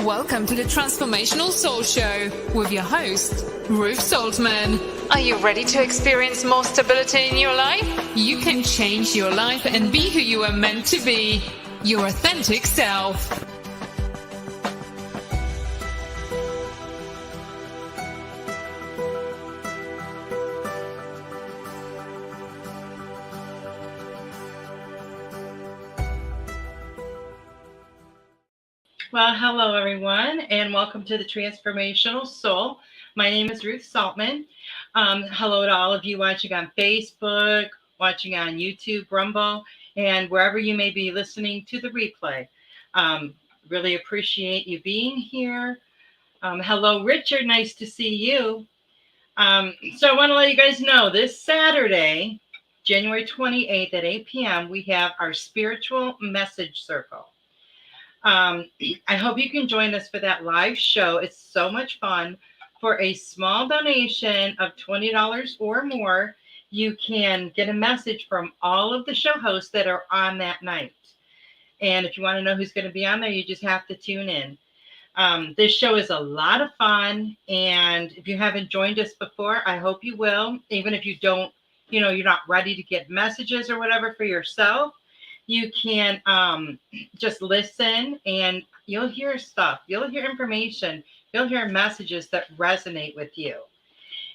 Welcome to the Transformational Soul Show with your host, Ruth Soltman. Are you ready to experience more stability in your life? You can change your life and be who you are meant to be, your authentic self. Well, hello, everyone, and welcome to the Transformational Soul. My name is Ruth Soltman. Hello to all of you watching on Facebook, watching on YouTube, Rumble, and wherever you may be listening to the replay. Really appreciate you being here. Hello, Richard. Nice to see you. So I want to let you guys know this Saturday, January 28th at 8 p.m., we have our Spiritual Message Circle. I hope you can join us for that live show. It's so much fun. For a small donation of $20 or more, you can get a message from all of the show hosts that are on that night. And if you want to know who's going to be on there, you just have to tune in. This show is a lot of fun. And if you haven't joined us before, I hope you will. Even if you don't, you're not ready to get messages or whatever for yourself. You can just listen and you'll hear stuff. You'll hear information. You'll hear messages that resonate with you.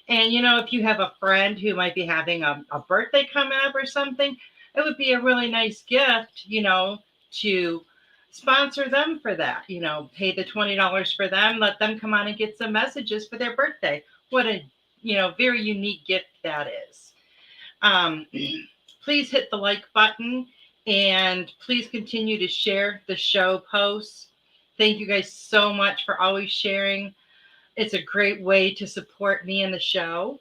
And, if you have a friend who might be having a birthday coming up or something, it would be a really nice gift, to sponsor them for that. Pay the $20 for them. Let them come on and get some messages for their birthday. What a, very unique gift that is. Please hit the like button. And please continue to share the show posts. Thank you guys so much for always sharing. It's a great way to support me and the show.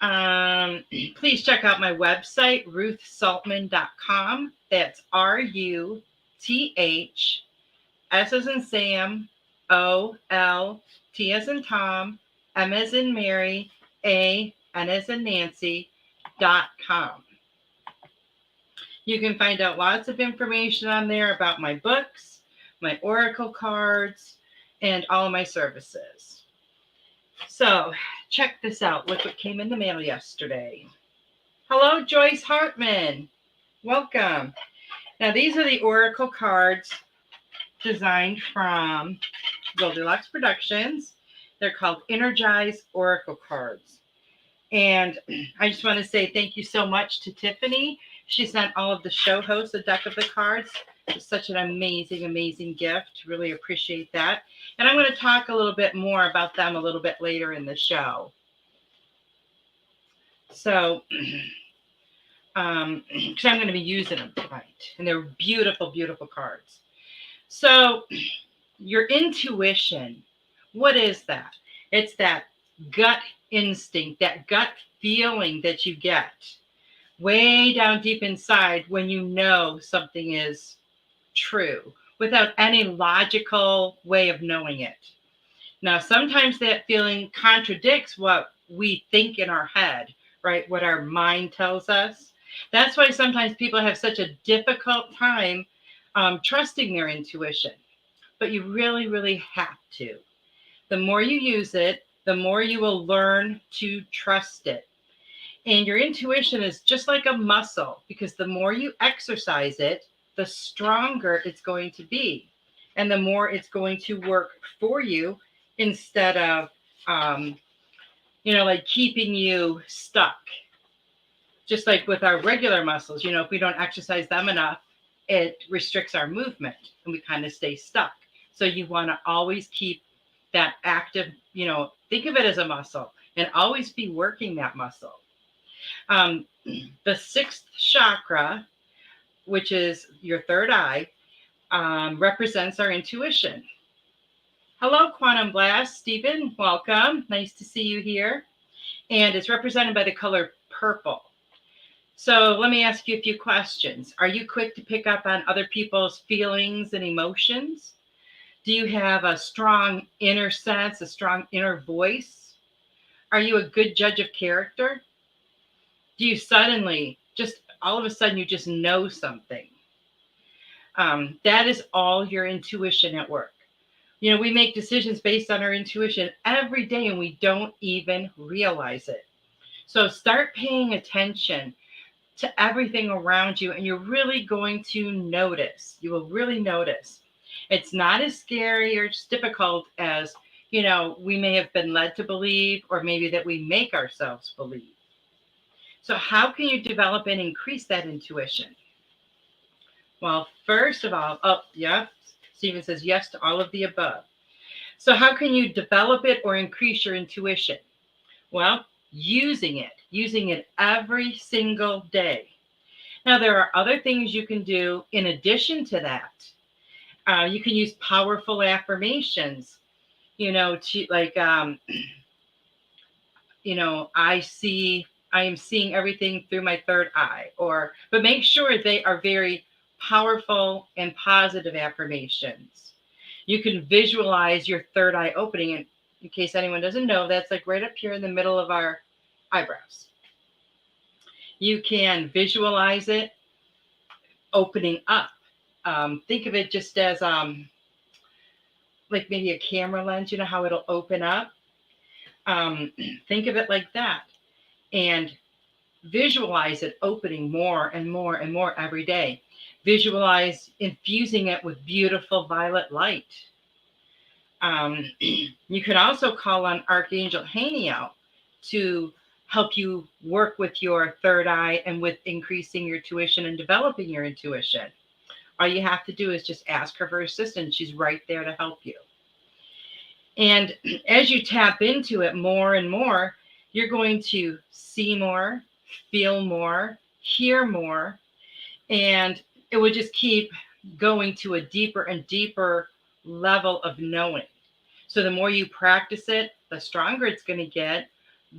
Please check out my website, ruthsoltman.com. That's RUTH, S as in Sam, OL, T as in Tom, M as in Mary, A, N as in Nancy.com. You can find out lots of information on there about my books, my oracle cards, and all of my services. So check this out. Look what came in the mail yesterday. Hello, Joyce Hartman. Welcome. Now, these are the oracle cards designed from Goldylocks Productions. They're called Energize Oracle Cards. And I just want to say thank you so much to Tiffany. She sent all of the show hosts a deck of the cards. It's such an amazing, amazing gift. Really appreciate that. And I'm going to talk a little bit more about them a little bit later in the show. So, because I'm going to be using them tonight. And they're beautiful, beautiful cards. So, your intuition, what is that? It's that gut instinct, that gut feeling that you get way down deep inside when you know something is true without any logical way of knowing it. Now, sometimes that feeling contradicts what we think in our head, right? What our mind tells us. That's why sometimes people have such a difficult time trusting their intuition. But you really, really have to. The more you use it, the more you will learn to trust it. And your intuition is just like a muscle, because the more you exercise it, the stronger it's going to be. And the more it's going to work for you instead of, like keeping you stuck. Just like with our regular muscles, if we don't exercise them enough, it restricts our movement and we kind of stay stuck. So you want to always keep that active, think of it as a muscle and always be working that muscle. The sixth chakra, which is your third eye, represents our intuition. Hello, Quantum Blast. Stephen, welcome. Nice to see you here. And it's represented by the color purple. So let me ask you a few questions. Are you quick to pick up on other people's feelings and emotions? Do you have a strong inner sense, a strong inner voice? Are you a good judge of character? Do you suddenly, just all of a sudden, you just know something? That is all your intuition at work. We make decisions based on our intuition every day and we don't even realize it. So start paying attention to everything around you and you're really going to notice. You will really notice. It's not as scary or as difficult as, we may have been led to believe or maybe that we make ourselves believe. So how can you develop and increase that intuition? Well, first of all, yeah, Stephen says yes to all of the above. So how can you develop it or increase your intuition? Well, using it every single day. Now, there are other things you can do in addition to that. You can use powerful affirmations, to like, I am seeing everything through my third eye, but make sure they are very powerful and positive affirmations. You can visualize your third eye opening. And in case anyone doesn't know, that's like right up here in the middle of our eyebrows. You can visualize it opening up. Think of it just as like maybe a camera lens, how it'll open up. Think of it like that. And visualize it opening more and more and more every day. Visualize infusing it with beautiful violet light. You can also call on Archangel Haniel to help you work with your third eye and with increasing your intuition and developing your intuition. All you have to do is just ask her for assistance. She's right there to help you. And as you tap into it more and more, you're going to see more, feel more, hear more, and it will just keep going to a deeper and deeper level of knowing. So the more you practice it, the stronger it's going to get,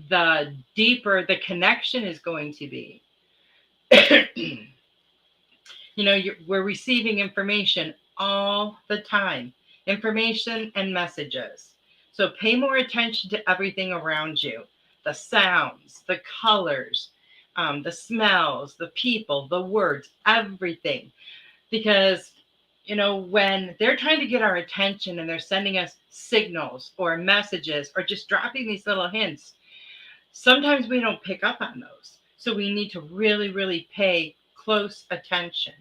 the deeper the connection is going to be. We're receiving information all the time, information and messages. So pay more attention to everything around you, the sounds, the colors, the smells, the people, the words, everything. Because, when they're trying to get our attention and they're sending us signals or messages or just dropping these little hints, sometimes we don't pick up on those. So we need to really, really pay close attention.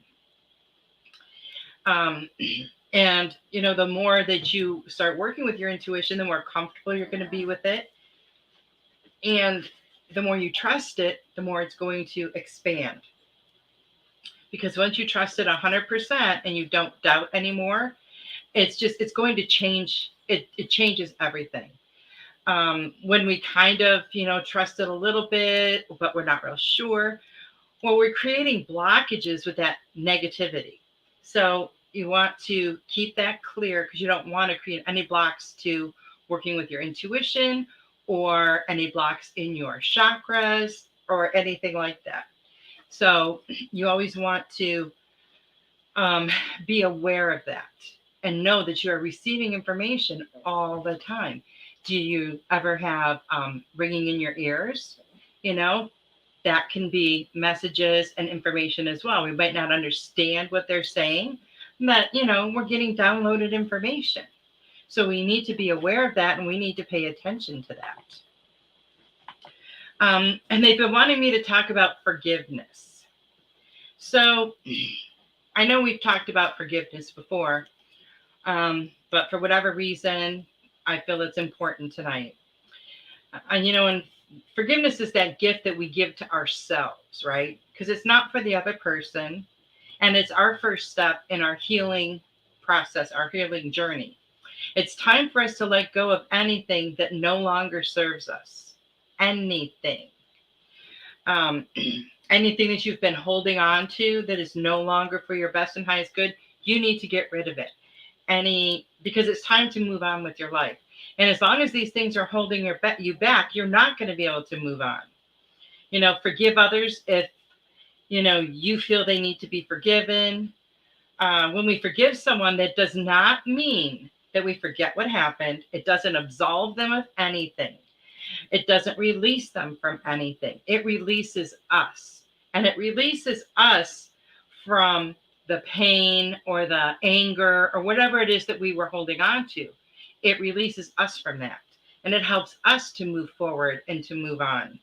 And, the more that you start working with your intuition, the more comfortable you're going to be with it. And the more you trust it, the more it's going to expand. Because once you trust it 100% and you don't doubt anymore, it's going to change. It changes everything. When we kind of, trust it a little bit, but we're not real sure, well, we're creating blockages with that negativity. So you want to keep that clear because you don't want to create any blocks to working with your intuition or any blocks in your chakras or anything like that. So you always want to be aware of that and know that you are receiving information all the time. Do you ever have ringing in your ears? That can be messages and information as well. We might not understand what they're saying, but, we're getting downloaded information. So we need to be aware of that and we need to pay attention to that. And they've been wanting me to talk about forgiveness. So I know we've talked about forgiveness before, but for whatever reason, I feel it's important tonight. And forgiveness is that gift that we give to ourselves, right? Because it's not for the other person. And it's our first step in our healing process, our healing journey. It's time for us to let go of anything that no longer serves us. Anything. Anything that you've been holding on to that is no longer for your best and highest good, you need to get rid of it. Because it's time to move on with your life. And as long as these things are holding you back, you're not going to be able to move on. Forgive others if, you feel they need to be forgiven. When we forgive someone, that does not mean that we forget what happened. It doesn't absolve them of anything. It doesn't release them from anything. It releases us. And it releases us from the pain or the anger or whatever it is that we were holding on to. It releases us from that, and it helps us to move forward and to move on.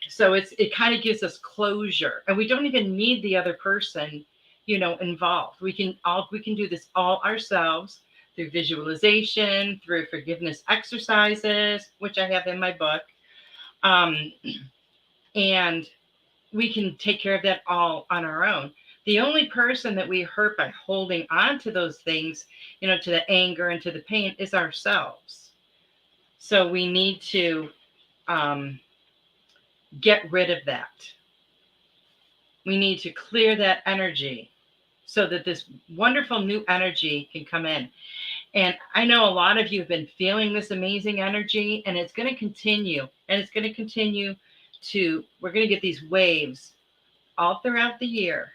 So it kind of gives us closure, and we don't even need the other person, involved. We can do this all ourselves through visualization, through forgiveness exercises, which I have in my book, and we can take care of that all on our own. The only person that we hurt by holding on to those things, to the anger and to the pain, is ourselves. So we need to get rid of that. We need to clear that energy so that this wonderful new energy can come in. And I know a lot of you have been feeling this amazing energy, and it's going to continue. And it's going to continue we're going to get these waves all throughout the year.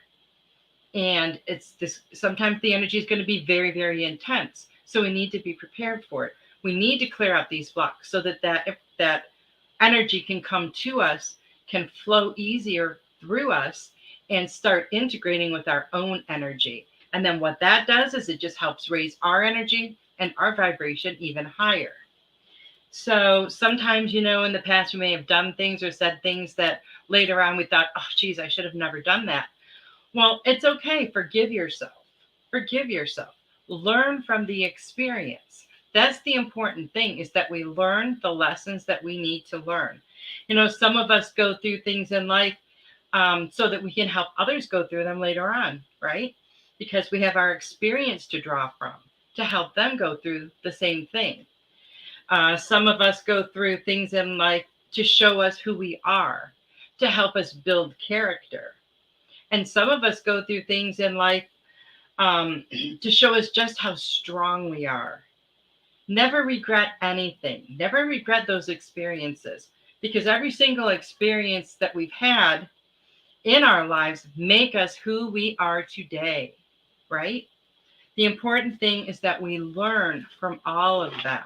And sometimes the energy is going to be very, very intense. So we need to be prepared for it. We need to clear out these blocks so that energy can come to us, can flow easier through us, and start integrating with our own energy. And then what that does is it just helps raise our energy and our vibration even higher. So sometimes, in the past, we may have done things or said things that later on we thought, oh, geez, I should have never done that. Well, it's okay. Forgive yourself. Forgive yourself. Learn from the experience. That's the important thing, is that we learn the lessons that we need to learn. Some of us go through things in life so that we can help others go through them later on, right? Because we have our experience to draw from to help them go through the same thing. Some of us go through things in life to show us who we are, to help us build character. And some of us go through things in life to show us just how strong we are. Never regret anything. Never regret those experiences, because every single experience that we've had in our lives make us who we are today, right? The important thing is that we learn from all of them.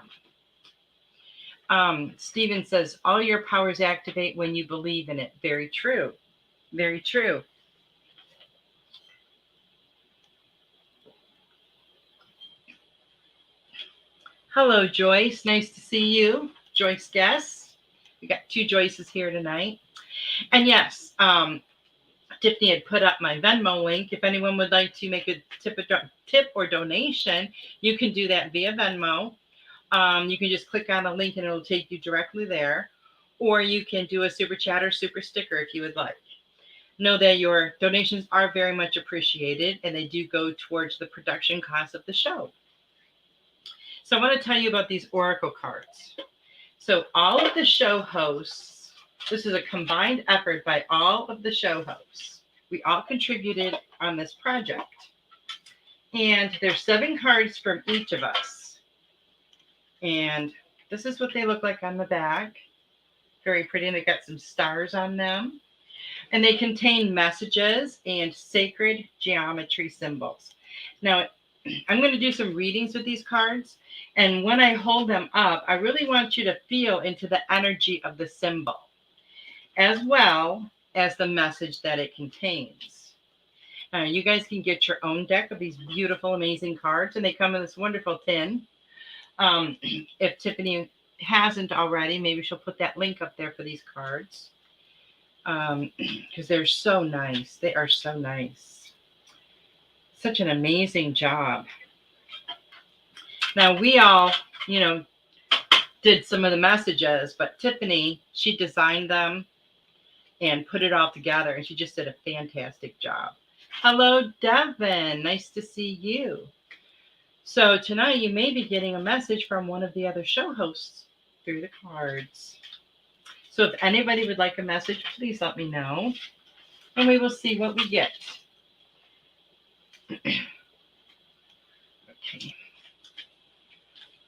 Stephen says, all your powers activate when you believe in it. Very true. Very true. Hello, Joyce. Nice to see you. Joyce Guess. We got 2 Joyces here tonight. And yes, Tiffany had put up my Venmo link. If anyone would like to make a tip or donation, you can do that via Venmo. You can just click on the link and it'll take you directly there. Or you can do a super chat or super sticker if you would like. Know that your donations are very much appreciated, and they do go towards the production cost of the show. So I want to tell you about these oracle cards. So all of the show hosts, this is a combined effort by all of the show hosts. We all contributed on this project. And there's 7 cards from each of us. And this is what they look like on the back. Very pretty. And they got some stars on them. And they contain messages and sacred geometry symbols. Now, I'm going to do some readings with these cards. And when I hold them up, I really want you to feel into the energy of the symbol, as well as the message that it contains. You guys can get your own deck of these beautiful, amazing cards, and they come in this wonderful tin. If Tiffany hasn't already, maybe she'll put that link up there for these cards, because they're so nice. They are so nice. Such an amazing job. Now, we all, did some of the messages, but Tiffany, she designed them and put it all together, and she just did a fantastic job. Hello, Devin. Nice to see you. So tonight you may be getting a message from one of the other show hosts through the cards. So if anybody would like a message, please let me know, and we will see what we get.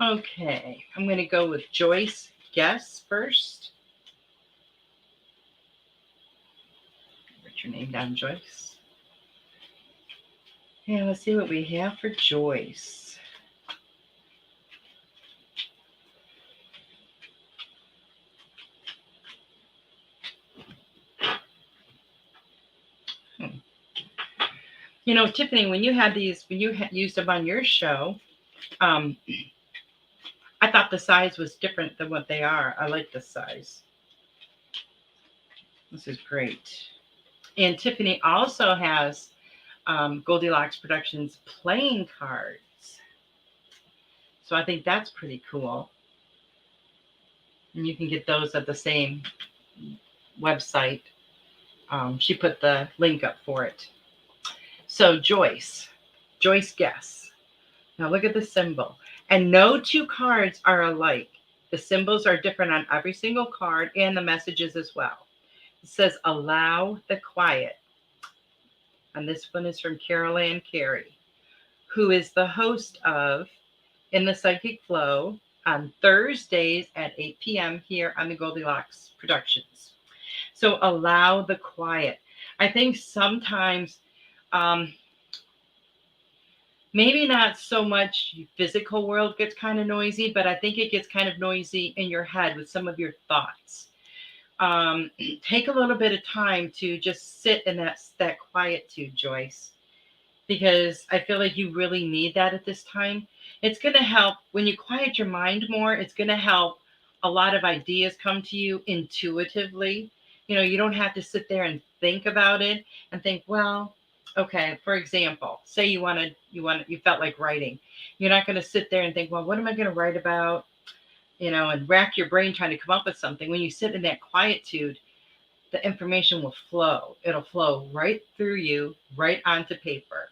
Okay, I'm going to go with Joyce Guess first. Write your name down, Joyce. And let's see what we have for Joyce. Tiffany, when you had these, when you used them on your show, um, I thought the size was different than what they are. I like this size. This is great. And Tiffany also has Goldylocks Productions playing cards. So I think that's pretty cool. And you can get those at the same website. She put the link up for it. So Joyce Guess. Now look at the symbol. And no two cards are alike. The symbols are different on every single card and the messages as well. It says, allow the quiet. And this one is from Carol Ann Carey, who is the host of In the Psychic Flow on Thursdays at 8 p.m. here on the Goldylocks Productions. So allow the quiet. I think sometimes, maybe not so much physical world gets kind of noisy, but I think it gets kind of noisy in your head with some of your thoughts. Take a little bit of time to just sit in that quietude, Joyce, because I feel like you really need that at this time. It's going to help when you quiet your mind more. It's going to help a lot of ideas come to you intuitively. You don't have to sit there and think about it and think, well, okay, for example, say you felt like writing. You're not going to sit there and think, well, what am I going to write about? And rack your brain trying to come up with something. When you sit in that quietude, the information will flow. It'll flow right through you, right onto paper.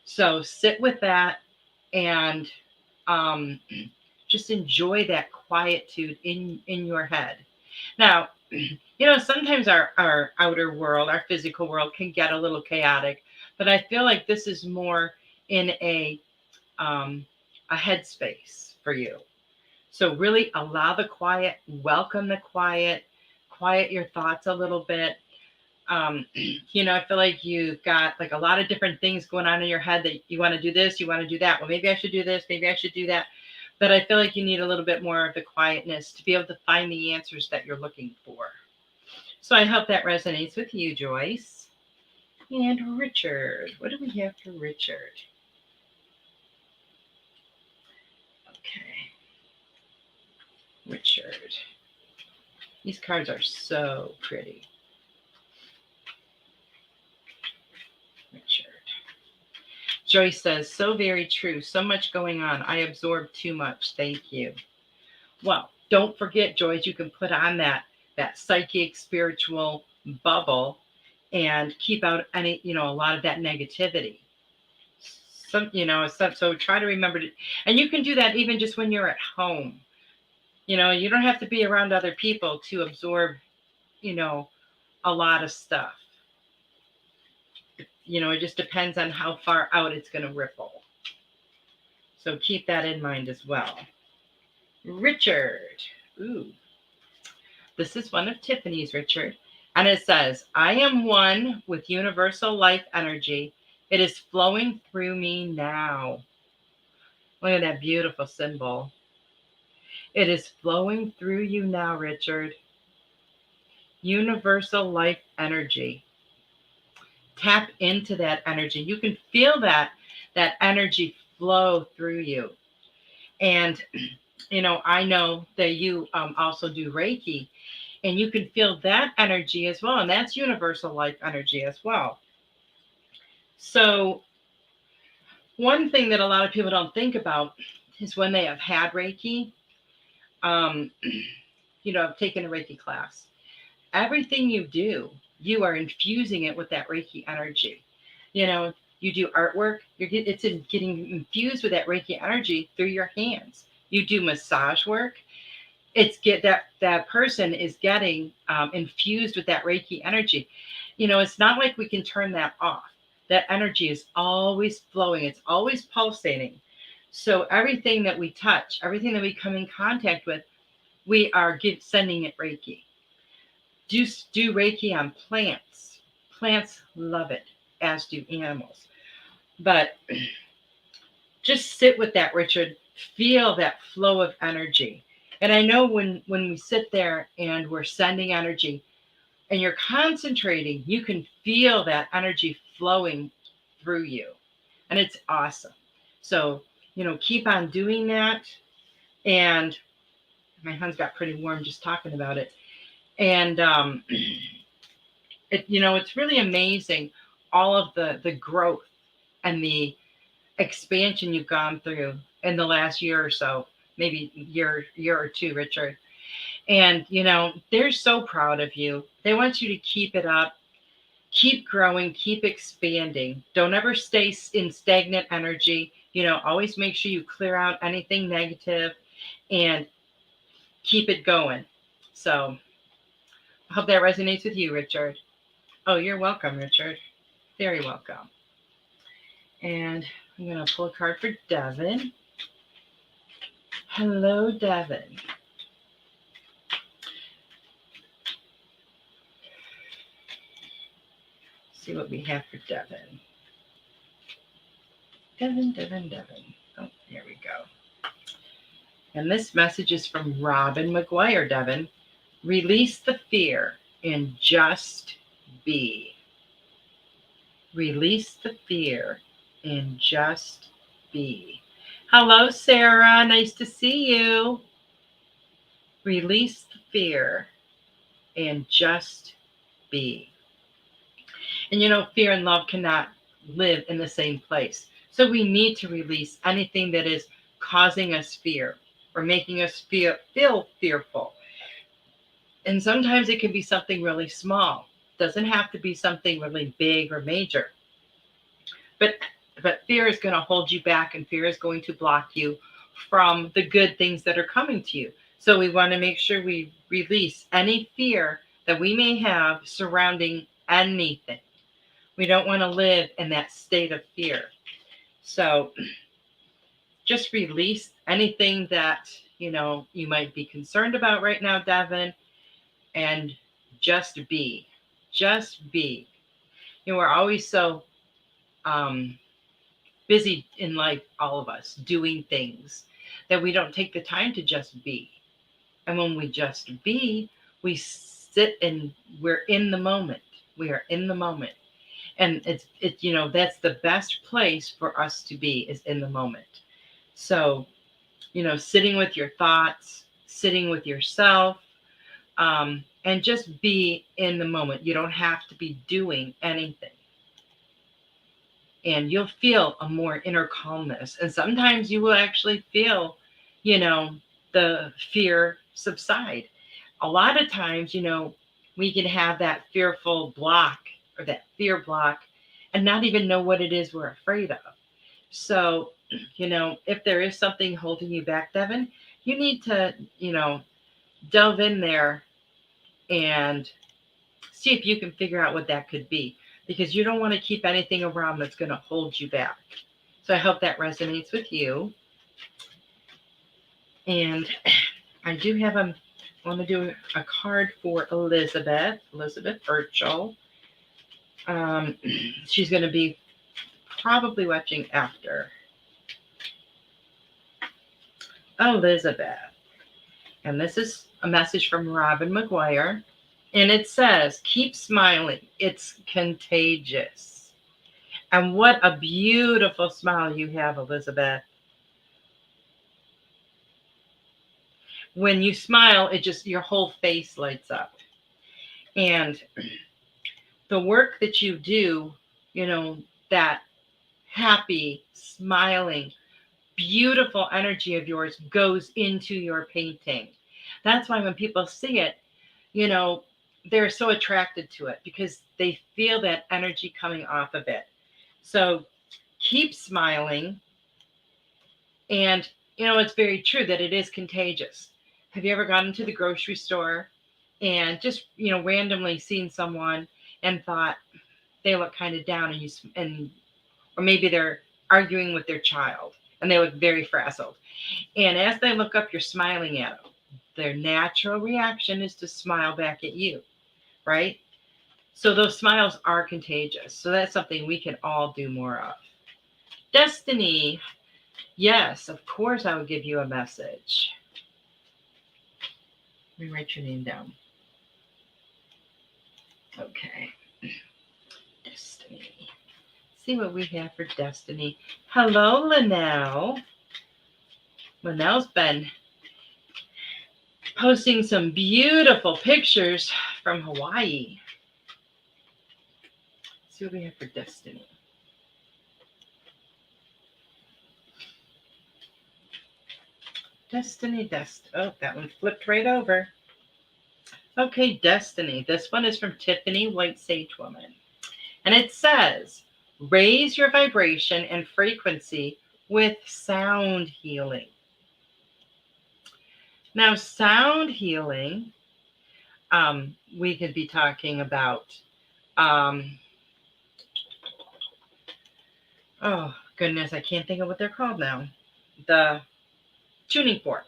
So sit with that and just enjoy that quietude in your head. Now, sometimes our outer world, our physical world can get a little chaotic, but I feel like this is more in a headspace for you. So really allow the quiet, welcome the quiet your thoughts a little bit. I feel like you've got like a lot of different things going on in your head that you want to do this, you want to do that. Well, maybe I should do this, maybe I should do that. But I feel like you need a little bit more of the quietness to be able to find the answers that you're looking for. So I hope that resonates with you, Joyce. And Richard, what do we have for Richard? Okay. Richard. These cards are so pretty. Richard. Joyce says, so very true. So much going on. I absorb too much. Thank you. Well, don't forget, Joyce, you can put on that psychic spiritual bubble and keep out any, a lot of that negativity. So try to remember to, and you can do that even just when you're at home. You don't have to be around other people to absorb, a lot of stuff. It just depends on how far out it's going to ripple. So keep that in mind as well. Richard. Ooh. This is one of Tiffany's, Richard. And it says, I am one with universal life energy. It is flowing through me now. Look at that beautiful symbol. It is flowing through you now, Richard. Universal life energy. Tap into that energy. You can feel that energy flow through you. And, I know that you also do Reiki, and you can feel that energy as well. And that's universal life energy as well. So one thing that a lot of people don't think about is when they have had Reiki, I've taken a Reiki class. Everything you do, you are infusing it with that Reiki energy. You do artwork, it's getting infused with that Reiki energy through your hands. You do massage work, that person is getting infused with that Reiki energy. It's not like we can turn that off. That energy is always flowing. It's always pulsating. So everything that we touch, everything that we come in contact with, we are sending it Reiki. Do Reiki on plants. Plants love it, as do animals. But just sit with that, Richard. Feel that flow of energy. And I know when we sit there and we're sending energy and you're concentrating, you can feel that energy flowing through you. And it's awesome. So, keep on doing that. And my hands got pretty warm just talking about it. And it's really amazing, all of the growth and the expansion you've gone through in the last year or so, maybe year or two, Richard. And they're so proud of you. They want you to keep it up, keep growing, keep expanding. Don't ever stay in stagnant energy. Always make sure you clear out anything negative and keep it going. So I hope that resonates with you, Richard. Oh, you're welcome, Richard. Very welcome. And I'm going to pull a card for Devin. Hello, Devin. See what we have for Devin. Devin. Oh, here we go. And this message is from Robin McGuire, Devin. Release the fear and just be. Release the fear and just be. Hello, Sarah. Nice to see you. Release the fear and just be. And fear and love cannot live in the same place. So we need to release anything that is causing us fear or making us feel fearful. And sometimes it can be something really small. It doesn't have to be something really big or major. But fear is going to hold you back, and fear is going to block you from the good things that are coming to you. So we want to make sure we release any fear that we may have surrounding anything. We don't want to live in that state of fear. So just release anything that, you might be concerned about right now, Devin, and just be. Just be. We're always so busy in life, all of us, doing things that we don't take the time to just be. And when we just be, we sit and we're in the moment. We are in the moment. And it's that's the best place for us to be, is in the moment. So, sitting with your thoughts, sitting with yourself, and just be in the moment. You don't have to be doing anything. And you'll feel a more inner calmness. And sometimes you will actually feel, the fear subside. A lot of times, we can have that fearful block or that fear block and not even know what it is we're afraid of. So, if there is something holding you back, Devin, you need to, delve in there and see if you can figure out what that could be, because you don't want to keep anything around that's going to hold you back. So I hope that resonates with you. And I do have I want to do a card for Elizabeth Urchel. She's going to be probably watching after. Elizabeth. And this is a message from Robin McGuire. And it says, keep smiling. It's contagious. And what a beautiful smile you have, Elizabeth. When you smile, your whole face lights up. And the work that you do, that happy, smiling, beautiful energy of yours goes into your painting. That's why when people see it, they're so attracted to it, because they feel that energy coming off of it. So keep smiling. And, it's very true that it is contagious. Have you ever gone into the grocery store and just, randomly seen someone and thought they look kind of down, or maybe they're arguing with their child and they look very frazzled. And as they look up, you're smiling at them. Their natural reaction is to smile back at you, right? So those smiles are contagious. So that's something we can all do more of. Destiny. Yes, of course I will give you a message. Let me write your name down. Okay. Destiny. See what we have for Destiny. Hello, Linnell. Linnell's been posting some beautiful pictures from Hawaii. Let's see what we have for Destiny. Oh, that one flipped right over. Okay, Destiny. This one is from Tiffany White Sage Woman. And it says, raise your vibration and frequency with sound healing. Now, sound healing, we could be talking about, oh, goodness, I can't think of what they're called now. The tuning fork.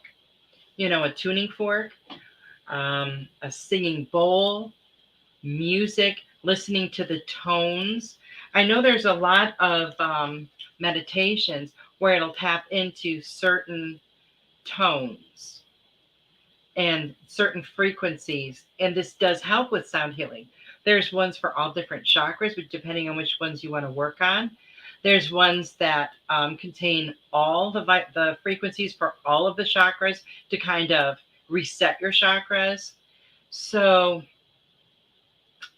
You know, a tuning fork, a singing bowl, music, listening to the tones. I know there's a lot of meditations where it'll tap into certain tones and certain frequencies, and this does help with sound healing. There's ones for all different chakras, but depending on which ones you want to work on. There's ones that contain all the frequencies for all of the chakras to kind of reset your chakras. So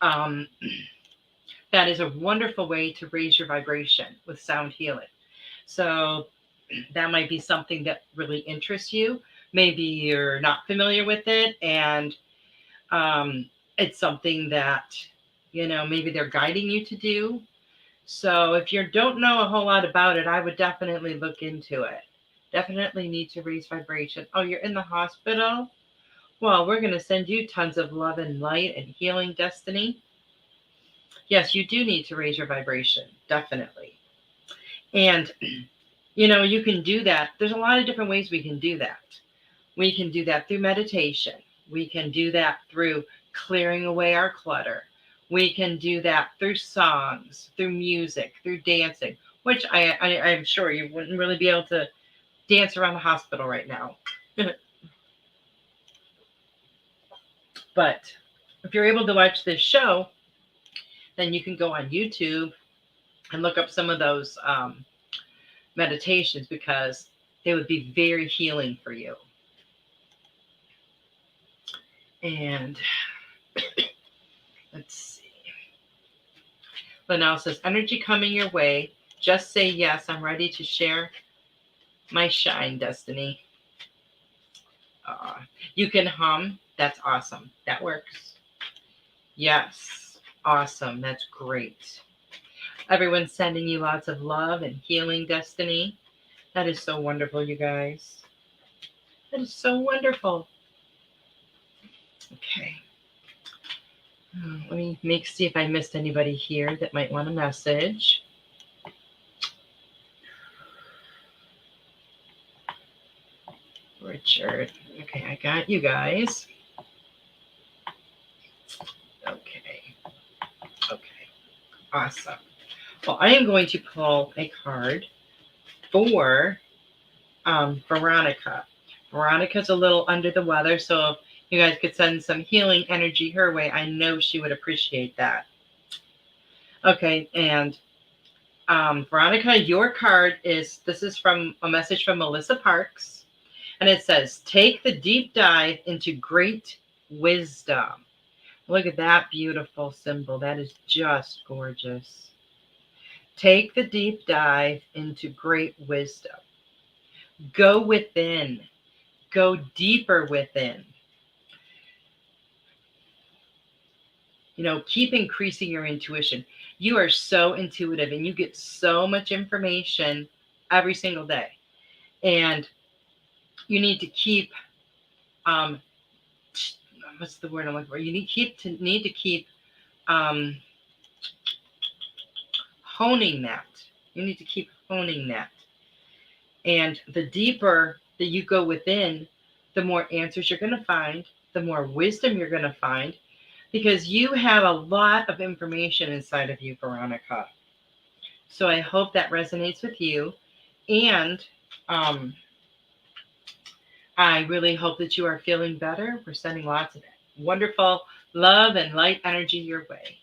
that is a wonderful way to raise your vibration with sound healing. So that might be something that really interests you. Maybe you're not familiar with it, and it's something that, you know, maybe they're guiding you to do. So if you don't know a whole lot about it, I would definitely look into it. Definitely need to raise vibration. Oh, you're in the hospital? Well, we're going to send you tons of love and light and healing, Destiny. Yes, you do need to raise your vibration. Definitely. And, you know, you can do that. There's a lot of different ways we can do that. We can do that through meditation. We can do that through clearing away our clutter. We can do that through songs, through music, through dancing, which I'm sure you wouldn't really be able to dance around the hospital right now. But if you're able to watch this show, then you can go on YouTube and look up some of those meditations, because they would be very healing for you. And let's see. Linnell says, energy coming your way. Just say yes. I'm ready to share my shine, Destiny. You can hum. That's awesome. That works. Yes. Awesome. That's great. Everyone's sending you lots of love and healing, Destiny. That is so wonderful, you guys. That is so wonderful. Okay. Let me see if I missed anybody here that might want a message. Richard. Okay, I got you guys. Okay. Awesome. Well, I am going to pull a card for Veronica. Veronica's a little under the weather, so if you guys could send some healing energy her way, I know she would appreciate that. Okay, and Veronica, your card this is from a message from Melissa Parks, and it says, take the deep dive into great wisdom. Look at that beautiful symbol. That is just gorgeous. Take the deep dive into great wisdom. Go within. Go deeper within. You know, keep increasing your intuition. You are so intuitive and you get so much information every single day. And you need to keep, what's the word I'm looking for? You need to keep honing that. You need to keep honing that. And the deeper that you go within, the more answers you're going to find, the more wisdom you're going to find, because you have a lot of information inside of you, Veronica. So I hope that resonates with you. And I really hope that you are feeling better. We're sending lots of wonderful love and light energy your way.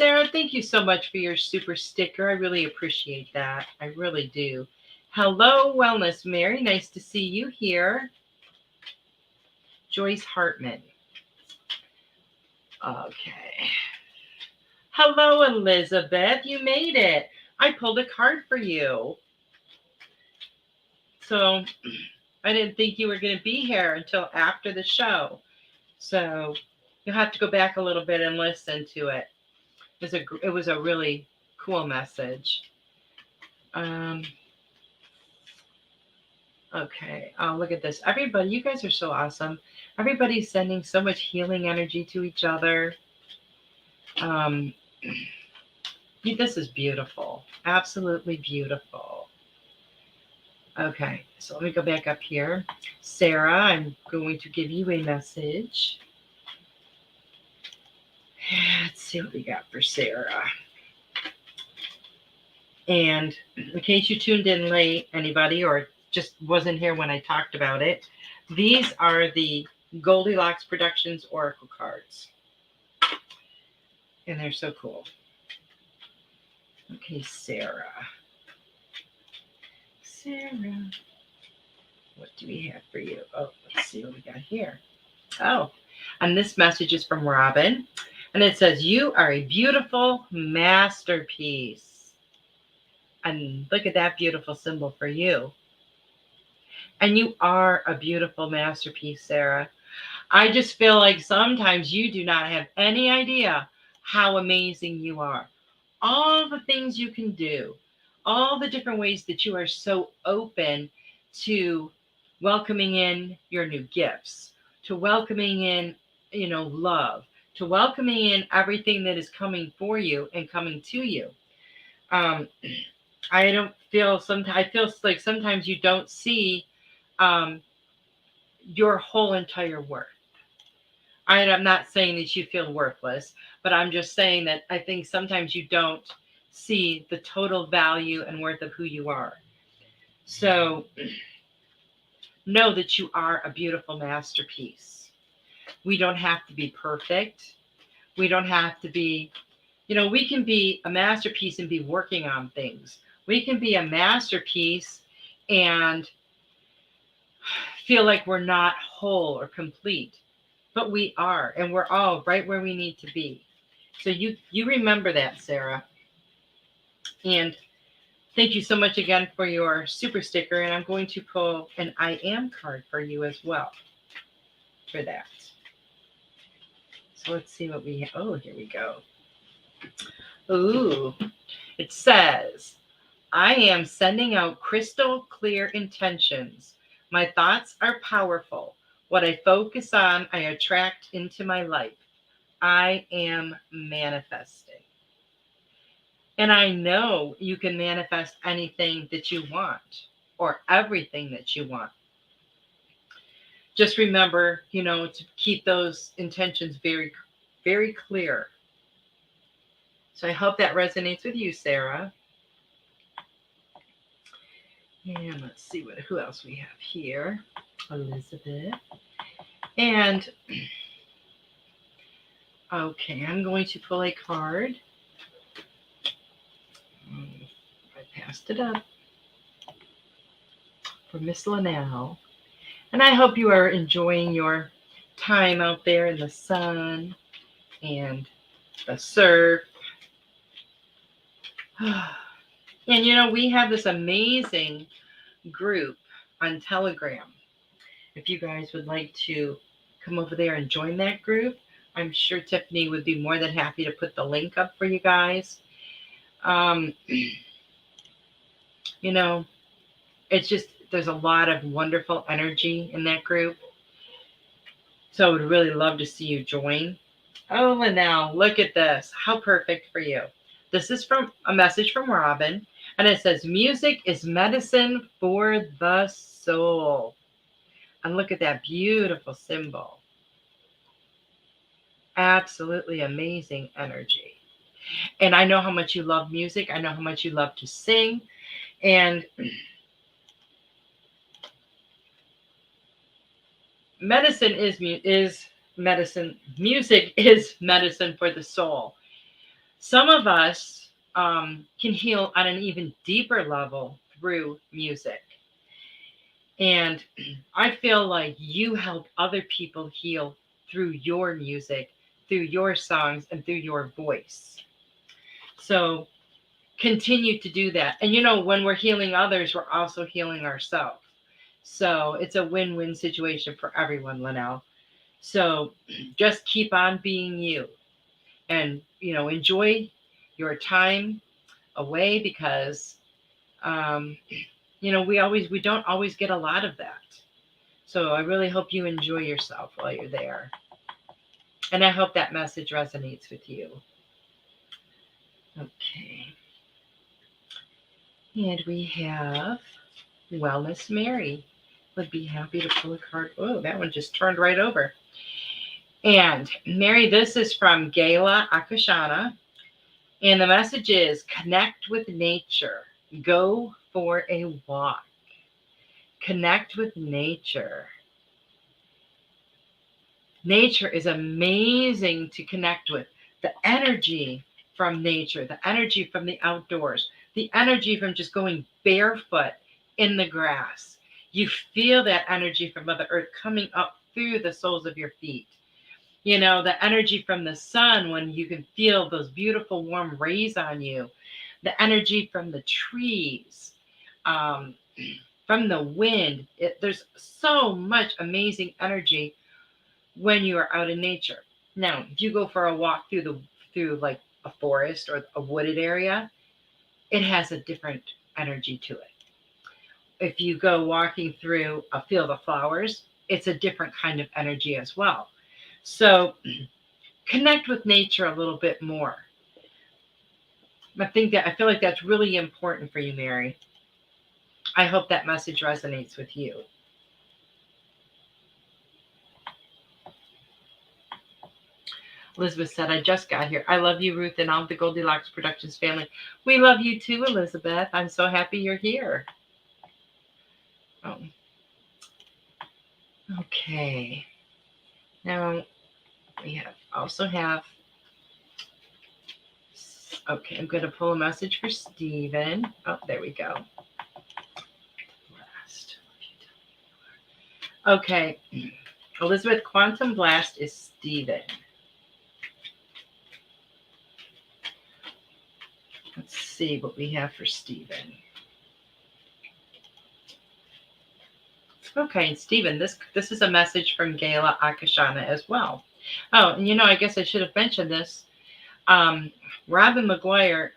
Sarah, thank you so much for your super sticker. I really appreciate that. I really do. Hello, Wellness Mary. Nice to see you here. Joyce Hartman. Okay. Hello, Elizabeth. You made it. I pulled a card for you. So I didn't think you were going to be here until after the show. So you'll have to go back a little bit and listen to it. It was a really cool message. Okay. Oh, look at this. Everybody, you guys are so awesome. Everybody's sending so much healing energy to each other. This is beautiful. Absolutely beautiful. Okay. So let me go back up here. Sarah, I'm going to give you a message. Let's see what we got for Sarah. And in case you tuned in late, anybody, or just wasn't here when I talked about it, these are the Goldylocks Productions Oracle cards. And they're so cool. Okay, Sarah. Sarah, what do we have for you? Oh, let's see what we got here. Oh, and this message is from Robin. And it says, you are a beautiful masterpiece. And look at that beautiful symbol for you. And you are a beautiful masterpiece, Sarah. I just feel like sometimes you do not have any idea how amazing you are. All the things you can do, all the different ways that you are so open to welcoming in your new gifts, to welcoming in, love, to welcoming in everything that is coming for you and coming to you. I feel like sometimes you don't see your whole entire worth. I'm not saying that you feel worthless, but I'm just saying that I think sometimes you don't see the total value and worth of who you are. So know that you are a beautiful masterpiece. We don't have to be perfect. We don't have to be, we can be a masterpiece and be working on things. We can be a masterpiece and feel like we're not whole or complete. But we are, and we're all right where we need to be. So you remember that, Sarah. And thank you so much again for your super sticker. And I'm going to pull an I Am card for you as well for that. So let's see what we have. Oh, here we go. Ooh, it says, I am sending out crystal clear intentions. My thoughts are powerful. What I focus on, I attract into my life. I am manifesting. And I know you can manifest anything that you want or everything that you want. Just remember, to keep those intentions very, very clear. So I hope that resonates with you, Sarah. And let's see who else we have here. Elizabeth. And okay, I'm going to pull a card. I passed it up for Miss Linnell. And I hope you are enjoying your time out there in the sun and the surf. And we have this amazing group on Telegram. If you guys would like to come over there and join that group, I'm sure Tiffany would be more than happy to put the link up for you guys. It's just, there's a lot of wonderful energy in that group. So I would really love to see you join. Oh, Linnell, look at this. How perfect for you. This is from a message from Robin. And it says, music is medicine for the soul. And look at that beautiful symbol. Absolutely amazing energy. And I know how much you love music. I know how much you love to sing. And medicine is medicine. Music is medicine for the soul. Some of us can heal on an even deeper level through music. And I feel like you help other people heal through your music, through your songs, and through your voice. So continue to do that. And when we're healing others, we're also healing ourselves. So it's a win-win situation for everyone, Linnell. So just keep on being you, and enjoy your time away, because we don't always get a lot of that. So I really hope you enjoy yourself while you're there. And I hope that message resonates with you. Okay. And we have Wellness Mary. Would be happy to pull a card. Oh, that one just turned right over. And Mary, this is from Gala Akashana. And the message is connect with nature. Go for a walk. Connect with nature. Nature is amazing to connect with. The energy from nature, the energy from the outdoors, the energy from just going barefoot in the grass. You feel that energy from Mother Earth coming up through the soles of your feet. The energy from the sun when you can feel those beautiful warm rays on you. The energy from the trees, from the wind. There's so much amazing energy when you are out in nature. Now, if you go for a walk through like a forest or a wooded area, it has a different energy to it. If you go walking through a field of flowers, it's a different kind of energy as well. So connect with nature a little bit more. I feel like that's really important for you, Mary. I hope that message resonates with you. Elizabeth said, I just got here. I love you, Ruth, and all the Goldylocks Productions family. We love you too, Elizabeth. I'm so happy you're here. Oh. Okay. Now, we also have, okay, I'm going to pull a message for Stephen. Oh, there we go. Okay. Elizabeth, Quantum Blast is Stephen. Let's see what we have for Stephen. Okay, Stephen, this is a message from Gala Akashana as well. Oh, and I guess I should have mentioned this. Robin McGuire,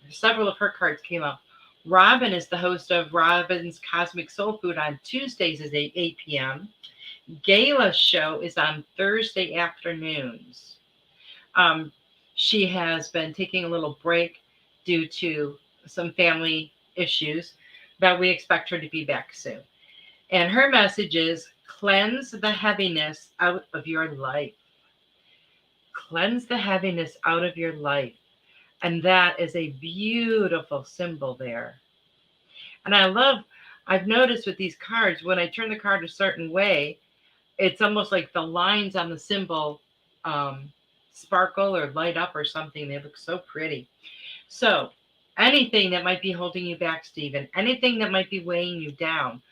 several of her cards came up. Robin is the host of Robin's Cosmic Soul Food on Tuesdays at 8 p.m. Gala's show is on Thursday afternoons. She has been taking a little break due to some family issues, but we expect her to be back soon. And her message is cleanse the heaviness out of your life. Cleanse the heaviness out of your life. And that is a beautiful symbol there. And I've noticed with these cards, when I turn the card a certain way, it's almost like the lines on the symbol sparkle or light up or something. They look so pretty. So anything that might be holding you back, Stephen, anything that might be weighing you down.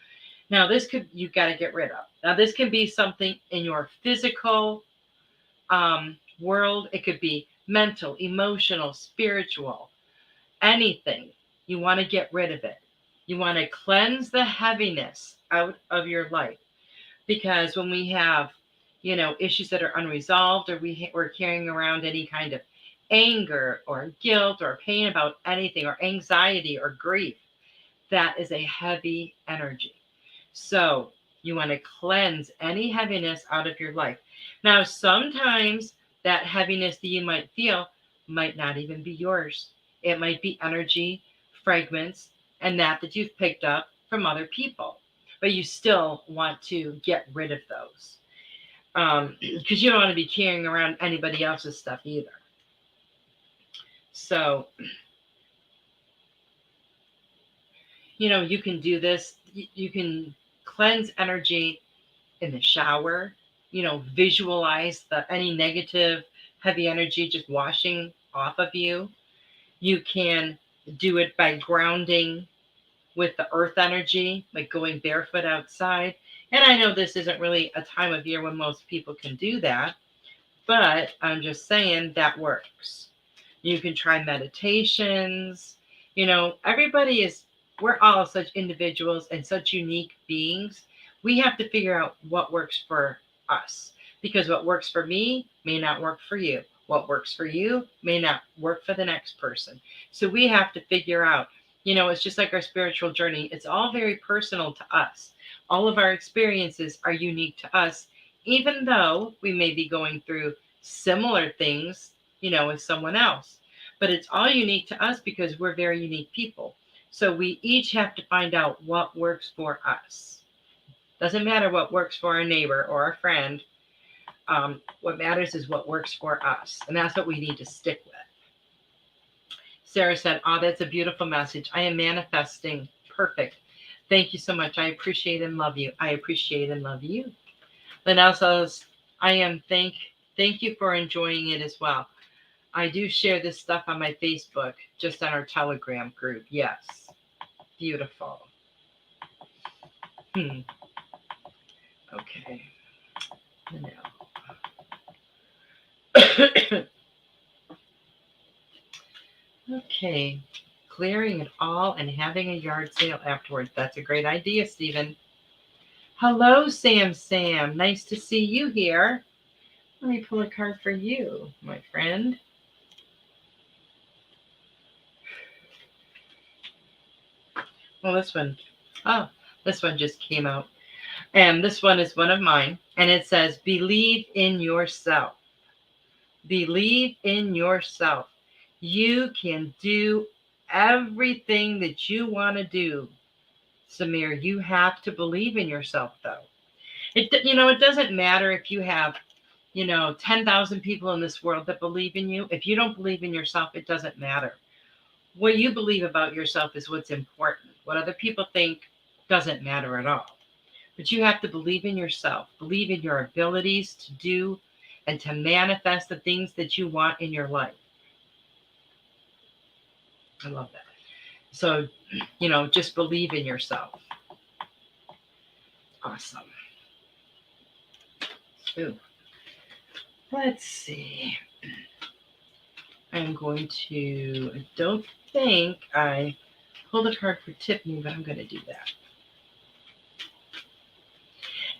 Now, you've got to get rid of. Now, this can be something in your physical world. It could be mental, emotional, spiritual, anything. You want to get rid of it. You want to cleanse the heaviness out of your life. Because when we have, issues that are unresolved, or we're carrying around any kind of anger or guilt or pain about anything, or anxiety or grief, that is a heavy energy. So you want to cleanse any heaviness out of your life. Now, sometimes that heaviness that you might feel might not even be yours. It might be energy, fragments, and that you've picked up from other people. But you still want to get rid of those. Because you don't want to be carrying around anybody else's stuff either. So, you can do this. You can cleanse energy in the shower. Visualize any negative, heavy energy just washing off of you. You can do it by grounding with the earth energy, like going barefoot outside. And I know this isn't really a time of year when most people can do that, but I'm just saying that works. You can try meditations. We're all such individuals and such unique beings. We have to figure out what works for us, because what works for me may not work for you. What works for you may not work for the next person. So we have to figure out, it's just like our spiritual journey. It's all very personal to us. All of our experiences are unique to us, even though we may be going through similar things, as someone else. But it's all unique to us because we're very unique people. So we each have to find out what works for us. Doesn't matter what works for our neighbor or our friend. What matters is what works for us. And that's what we need to stick with. Sarah said, oh, that's a beautiful message. I am manifesting. Perfect. Thank you so much. I appreciate and love you. I appreciate and love you. Linnell says, thank you for enjoying it as well. I do share this stuff on my Facebook, just on our Telegram group. Yes. Beautiful. Okay. Okay. Clearing it all and having a yard sale afterwards. That's a great idea, Stephen. Hello, Sam. Nice to see you here. Let me pull a card for you, my friend. Well, this one just came out. And this one is one of mine. And it says, believe in yourself. Believe in yourself. You can do everything that you want to do. Samir, you have to believe in yourself, though. It doesn't matter if you have, 10,000 people in this world that believe in you. If you don't believe in yourself, it doesn't matter. What you believe about yourself is what's important. What other people think doesn't matter at all. But you have to believe in yourself, believe in your abilities to do and to manifest the things that you want in your life. I love that. So, just believe in yourself. Awesome. Ooh. Let's see. I don't think I pulled a card for Tiffany, but I'm going to do that.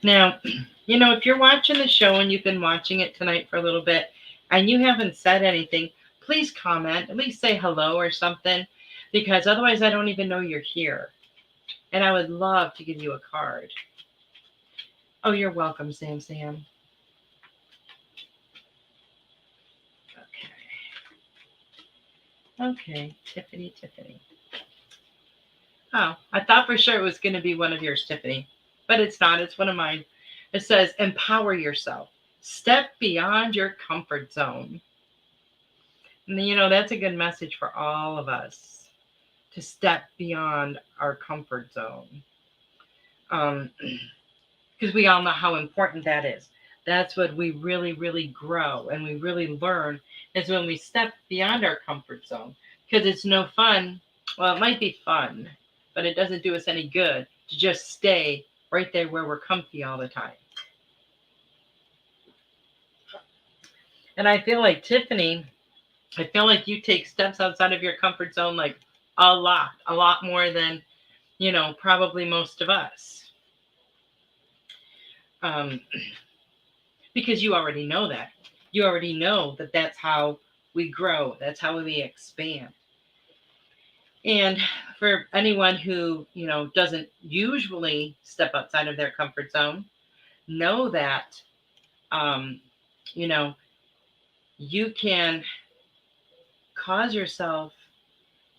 Now, if you're watching the show and you've been watching it tonight for a little bit and you haven't said anything, please comment, at least say hello or something, because otherwise I don't even know you're here. And I would love to give you a card. Oh, you're welcome, Sam. Okay, Tiffany. Oh, I thought for sure it was going to be one of yours, Tiffany, but it's not. It's one of mine. It says, empower yourself. Step beyond your comfort zone. And, that's a good message for all of us, to step beyond our comfort zone. Because we all know how important that is. That's what we really, really grow and we really learn, is when we step beyond our comfort zone. Because it's no fun. Well, it might be fun, but it doesn't do us any good to just stay right there where we're comfy all the time. And I feel like, Tiffany, you take steps outside of your comfort zone like a lot more than, probably most of us. Because you already know that. You already know that that's how we grow. That's how we expand. And for anyone who, doesn't usually step outside of their comfort zone, know that, you can cause yourself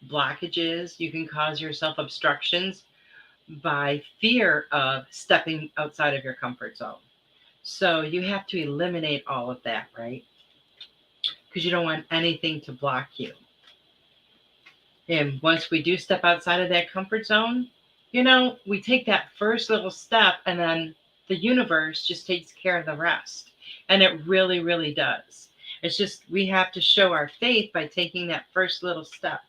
blockages. You can cause yourself obstructions by fear of stepping outside of your comfort zone. So you have to eliminate all of that, right? Because you don't want anything to block you. And once we do step outside of that comfort zone, we take that first little step and then the universe just takes care of the rest. And it really, really does. It's just we have to show our faith by taking that first little step.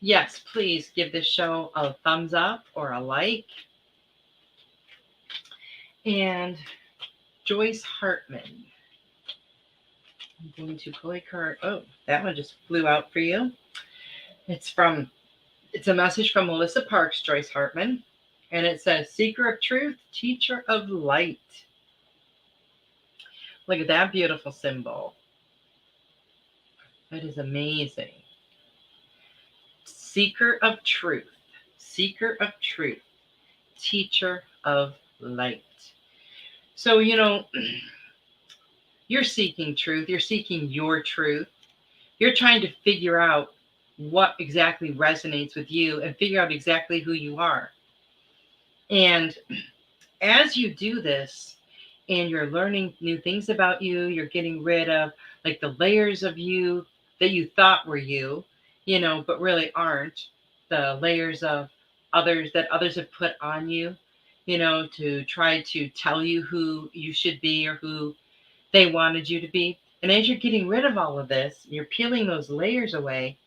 Yes, please give this show a thumbs up or a like. And Joyce Hartman. I'm going to pull a card. Oh, that one just flew out for you. It's a message from Melissa Parks, Joyce Hartman. And it says, Seeker of Truth, Teacher of Light. Look at that beautiful symbol. That is amazing. Seeker of Truth, Seeker of Truth, Teacher of Light. So, you're seeking truth. You're seeking your truth. You're trying to figure out what exactly resonates with you and figure out exactly who you are. And as you do this and you're learning new things about you, you're getting rid of like the layers of you that you thought were you, but really aren't, the layers of others that others have put on you, to try to tell you who you should be or who they wanted you to be. And as you're getting rid of all of this, you're peeling those layers away,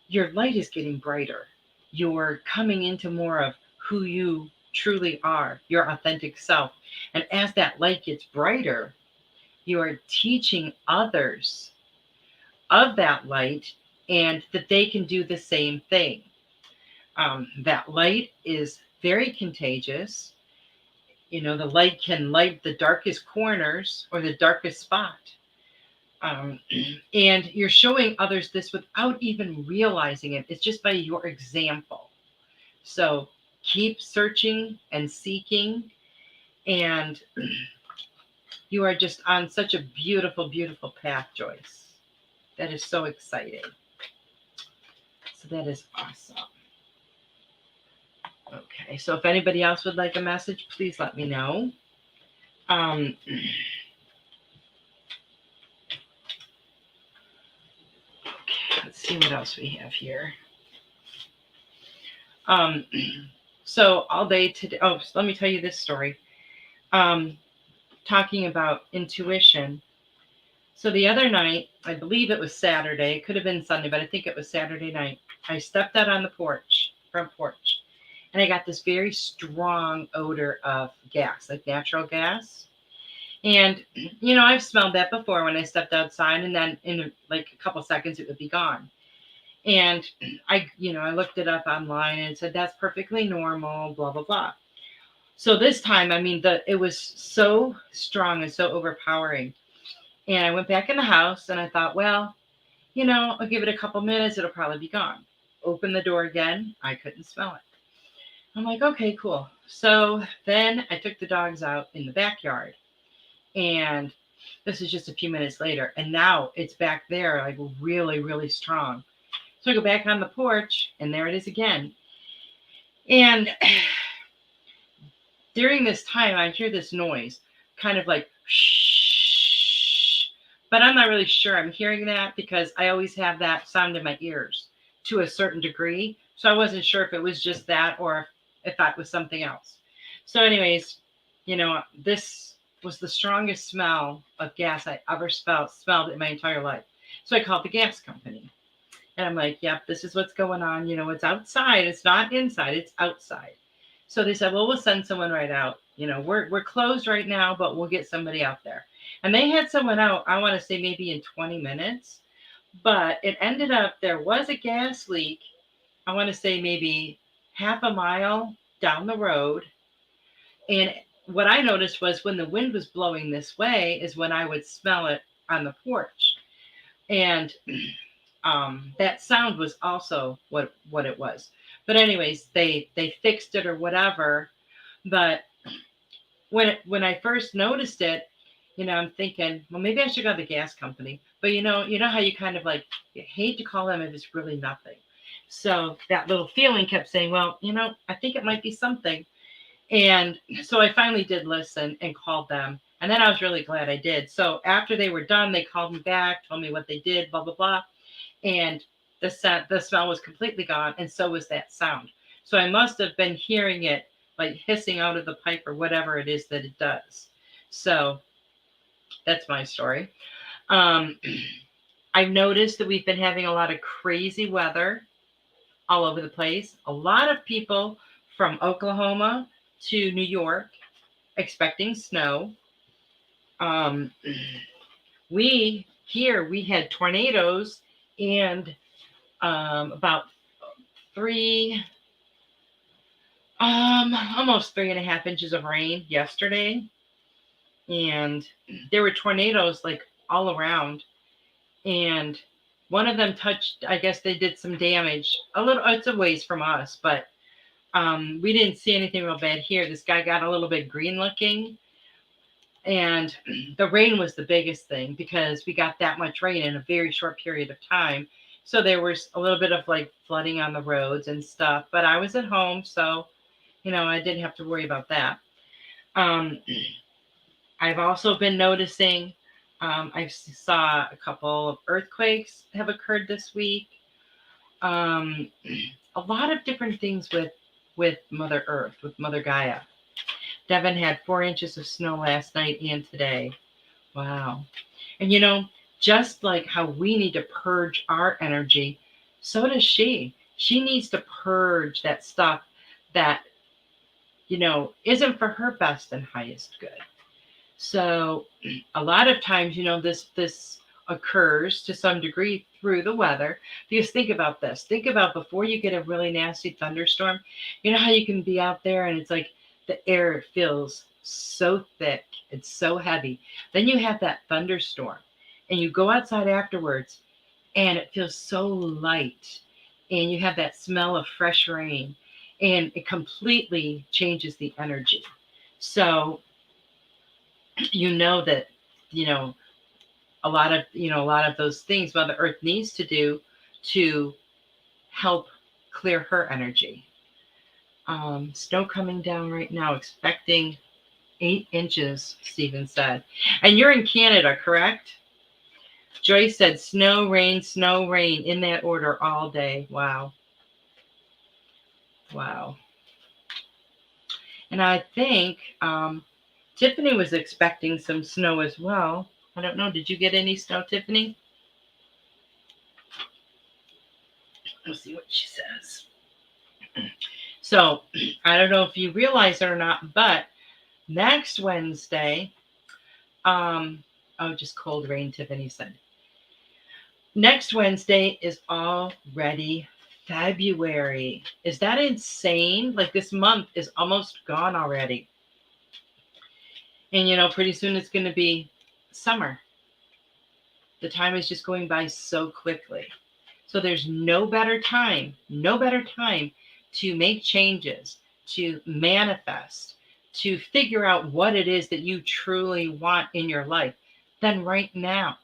your light is getting brighter. You're coming into more of who you truly are, your authentic self. And as that light gets brighter, you are teaching others of that light and that they can do the same thing. That light is very contagious. The light can light the darkest corners or the darkest spot. And you're showing others this without even realizing it. It's just by your example. So keep searching and seeking. And you are just on such a beautiful, beautiful path, Joyce. That is so exciting. So that is awesome. Okay, so if anybody else would like a message, please let me know. Okay, let's see what else we have here. So all day today, so let me tell you this story. Talking about intuition. So the other night, I believe it was Saturday, it could have been Sunday, but I think it was Saturday night. I stepped out on the front porch, and I got this very strong odor of gas, like natural gas. And, I've smelled that before when I stepped outside, and then in like a couple seconds, it would be gone. And I looked it up online and it said, that's perfectly normal, blah, blah, blah. So this time, it was so strong and so overpowering. And I went back in the house and I thought, well, I'll give it a couple minutes. It'll probably be gone. Open the door again. I couldn't smell it. I'm like, okay, cool. So then I took the dogs out in the backyard, and this is just a few minutes later. And now it's back there, like really, really strong. So I go back on the porch, and there it is again. And during this time, I hear this noise, kind of like shh. But I'm not really sure I'm hearing that because I always have that sound in my ears to a certain degree. So I wasn't sure if it was just that or if that was something else. So anyways, this was the strongest smell of gas I ever smelled in my entire life. So I called the gas company. And I'm like, yep, this is what's going on. It's outside. It's not inside. It's outside. So they said, well, we'll send someone right out. We're closed right now, but we'll get somebody out there. And they had someone out, I want to say maybe in 20 minutes. But it ended up, there was a gas leak, I want to say maybe half a mile down the road. And what I noticed was when the wind was blowing this way is when I would smell it on the porch. And that sound was also what it was. But anyways, they fixed it or whatever. But when I first noticed it, I'm thinking, well, maybe I should go to the gas company. But you know how you kind of like, you hate to call them if it's really nothing. So that little feeling kept saying, well, I think it might be something. And so I finally did listen and called them. And then I was really glad I did. So after they were done, they called me back, told me what they did, blah, blah, blah. And the smell was completely gone. And so was that sound. So I must have been hearing it like hissing out of the pipe or whatever it is that it does. So That's my story. Um, I've noticed that we've been having a lot of crazy weather all over the place. A lot of people from Oklahoma to New York expecting snow. Um, we had tornadoes and about three, almost 3.5 inches of rain yesterday, and there were tornadoes like all around. And one of them touched. I guess they did some damage. A little. It's a ways from us, but we didn't see anything real bad here. This guy got a little bit green looking. And the rain was the biggest thing because we got that much rain in a very short period of time. So there was a little bit of like flooding on the roads and stuff. But I was at home, so I didn't have to worry about that. Um, I've also been noticing. I saw a couple of earthquakes have occurred this week. A lot of different things with Mother Earth, with Mother Gaia. Devin had 4 inches of snow last night and today. Wow. And just like how we need to purge our energy, so does she. She needs to purge that stuff that, isn't for her best and highest good. So a lot of times, this occurs to some degree through the weather. Because think about this. Think about before you get a really nasty thunderstorm, you know how you can be out there and it's like the air feels so thick, it's so heavy. Then you have that thunderstorm and you go outside afterwards and it feels so light and you have that smell of fresh rain and it completely changes the energy. So that a lot of those things Mother Earth needs to do to help clear her energy. Snow coming down right now, expecting 8 inches, Stephen said. And you're in Canada, correct? Joyce said snow, rain, in that order all day. Wow. And I think Tiffany was expecting some snow as well. I don't know. Did you get any snow, Tiffany? Let's see what she says. So I don't know if you realize it or not, but next Wednesday, just cold rain, Tiffany said. Next Wednesday is already February. Is that insane? Like this month is almost gone already. And pretty soon it's going to be summer. The time is just going by so quickly. So there's no better time to make changes, to manifest, to figure out what it is that you truly want in your life than right now.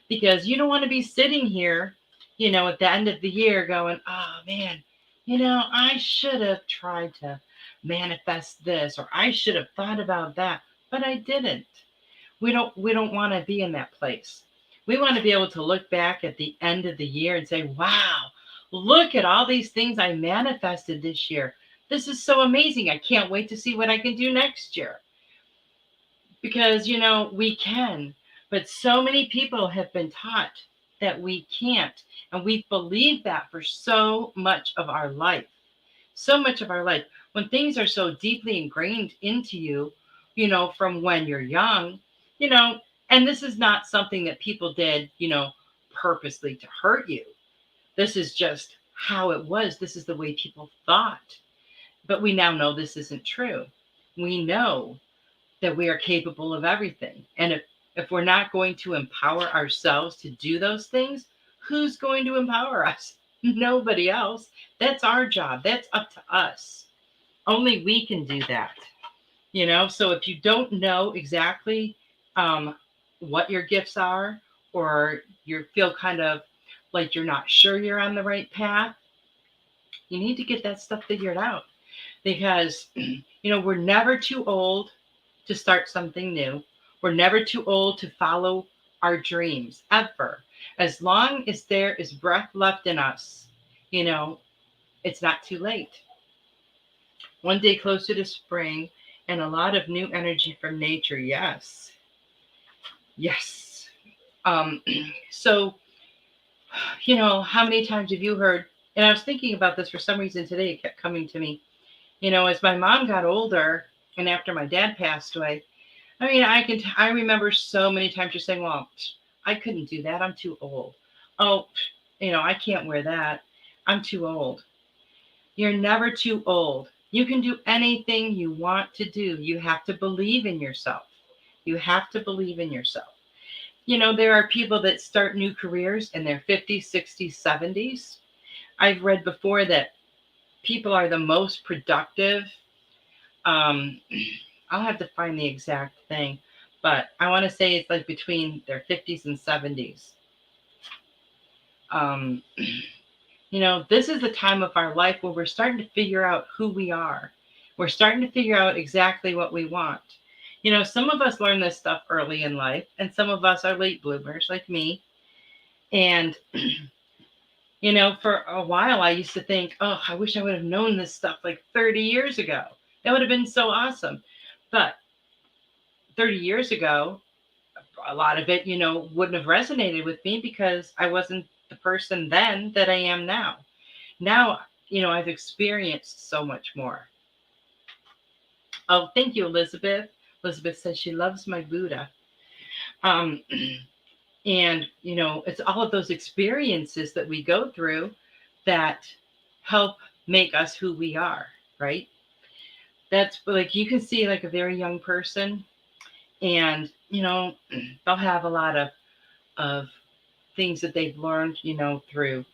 Because you don't want to be sitting here, at the end of the year going, oh man, I should have tried to manifest this, or I should have thought about that, but I didn't. We don't want to be in that place. We want to be able to look back at the end of the year and say, wow, look at all these things I manifested this year. This is so amazing. I can't wait to see what I can do next year. Because, we can. But so many people have been taught that we can't. And we've believed that for so much of our life. So much of our life. When things are so deeply ingrained into you, from when you're young, and this is not something that people did, purposely to hurt you. This is just how it was. This is the way people thought. But we now know this isn't true. We know that we are capable of everything. And if we're not going to empower ourselves to do those things, who's going to empower us? Nobody else. That's our job. That's up to us. Only we can do that. So if you don't know exactly what your gifts are, or you feel kind of like you're not sure you're on the right path, you need to get that stuff figured out. Because, we're never too old to start something new. We're never too old to follow our dreams, ever. As long as there is breath left in us, it's not too late. One day closer to spring and a lot of new energy from nature. Yes. Yes. So, how many times have you heard, and I was thinking about this for some reason today, it kept coming to me, as my mom got older and after my dad passed away, I mean, I remember so many times just saying, well, I couldn't do that. I'm too old. Oh, I can't wear that. I'm too old. You're never too old. You can do anything you want to do. You have to believe in yourself. You have to believe in yourself. There are people that start new careers in their 50s, 60s, 70s. I've read before that people are the most productive. I'll have to find the exact thing, but I want to say it's like between their 50s and 70s. This is the time of our life where we're starting to figure out who we are. We're starting to figure out exactly what we want. Some of us learn this stuff early in life, and some of us are late bloomers like me. And, for a while, I used to think, oh, I wish I would have known this stuff like 30 years ago. That would have been so awesome. But 30 years ago, a lot of it, wouldn't have resonated with me because I wasn't the person then that I am now. Now, I've experienced so much more. Oh, thank you, Elizabeth. Elizabeth says she loves my Buddha. And, it's all of those experiences that we go through that help make us who we are, right? That's like, you can see like a very young person and, they'll have a lot of things that they've learned, through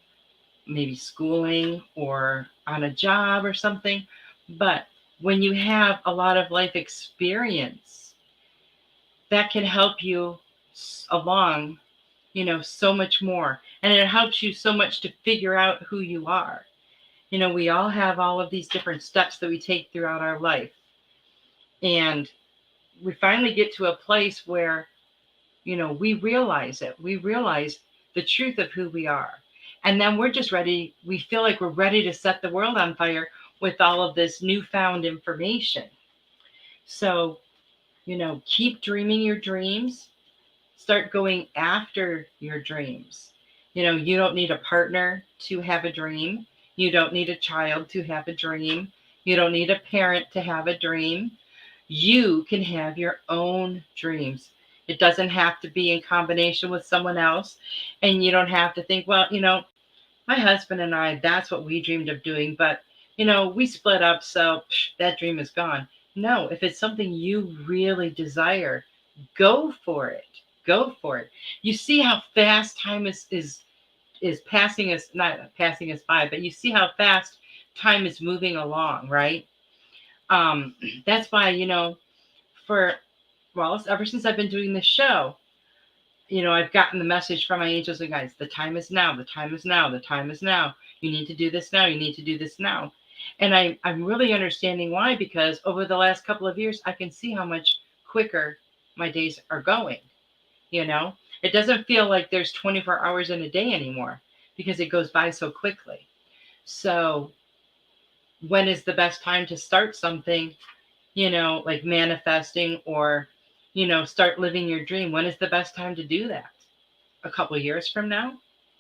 maybe schooling or on a job or something. But when you have a lot of life experience, that can help you along, so much more. And it helps you so much to figure out who you are. We all have all of these different steps that we take throughout our life. And we finally get to a place where, we realize it. We realize the truth of who we are. And then we're just ready. We feel like we're ready to set the world on fire with all of this newfound information. So, keep dreaming your dreams. Start going after your dreams. You don't need a partner to have a dream. You don't need a child to have a dream. You don't need a parent to have a dream. You can have your own dreams. It doesn't have to be in combination with someone else. And you don't have to think, well, my husband and I, that's what we dreamed of doing. But, we split up, so that dream is gone. No, if it's something you really desire, go for it. Go for it. You see how fast time is passing us, not passing us by, but you see how fast time is moving along, right? That's why, ever since I've been doing this show, I've gotten the message from my angels and guides. The time is now. The time is now. The time is now. You need to do this now. You need to do this now. And I'm really understanding why, because over the last couple of years, I can see how much quicker my days are going. It doesn't feel like there's 24 hours in a day anymore because it goes by so quickly. So when is the best time to start something, like manifesting or, start living your dream? When is the best time to do that? A couple of years from now?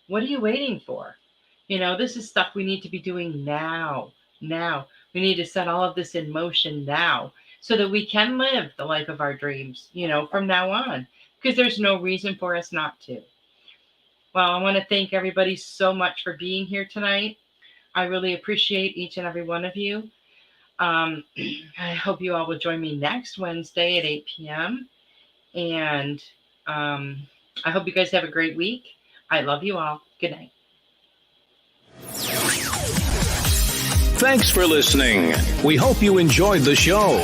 What are you waiting for? This is stuff we need to be doing now. We need to set all of this in motion now so that we can live the life of our dreams, from now on, because there's no reason for us not to. Well, I want to thank everybody so much for being here tonight. I really appreciate each and every one of you. I hope you all will join me next Wednesday at 8 p.m. And I hope you guys have a great week. I love you all. Good night. Thanks for listening. We hope you enjoyed the show.